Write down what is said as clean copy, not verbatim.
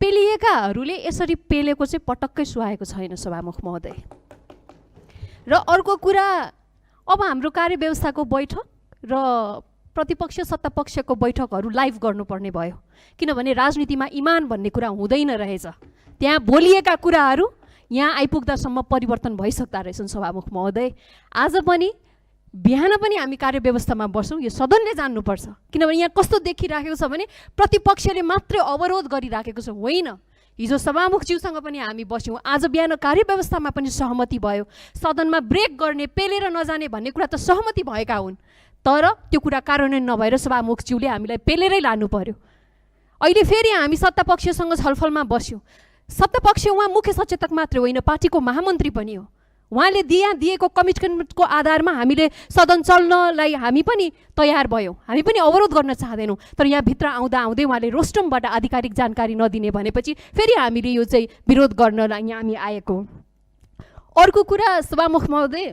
पेलिएकाहरूले यसरी पेलेको चाहिँ पटक्कै सुहाएको छैन सभामुख महोदय। र अर्को कुरा, अब हाम्रो कार्यव्यवस्थाको बैठक र प्रतिपक्ष सत्तापक्षको बैठकहरू लाइभ गर्नुपर्ने भयो, किनभने राजनीतिमा इमान भन्ने कुरा हुँदैन रहेछ। त्यहाँ बोलिएका कुराहरू यहाँ आइपुग्दासम्म परिवर्तन भइसक्दा रहेछन् सभामुख महोदय। आज पनि बिहान पनि हामी कार्यव्यवस्थामा बसौँ, यो सदनले जान्नुपर्छ, किनभने यहाँ कस्तो देखिराखेको छ भने प्रतिपक्षले मात्रै अवरोध गरिराखेको छ। होइन, हिजो सभामुखज्यूसँग पनि हामी बस्यौँ, आज बिहान कार्यव्यवस्थामा पनि सहमति भयो। सदनमा ब्रेक गर्ने, पेलेर नजाने भन्ने कुरा त सहमति भएका हुन्, तर त्यो कुरा कार्यान्वयन नभएर सभामुखज्यूले हामीलाई पेलेरै लानु पर्यो। अहिले फेरि हामी सत्तापक्षसँग छलफलमा बस्यौँ। सत्तापक्ष उहाँ मुख्य सचेतक मात्रै होइन, पार्टीको महामन्त्री पनि हो। उहाँले दिएको कमिटमेन्टको आधारमा हामीले सदन चल्नलाई हामी पनि तयार भयौँ, हामी पनि अवरोध गर्न चाहँदैनौँ। तर यहाँ भित्र आउँदा आउँदै उहाँले रोस्टमबाट आधिकारिक जानकारी नदिने भनेपछि फेरि हामीले यो चाहिँ विरोध गर्नलाई यहाँ हामी आएको। अर्को कुरा सभामुख महोदय,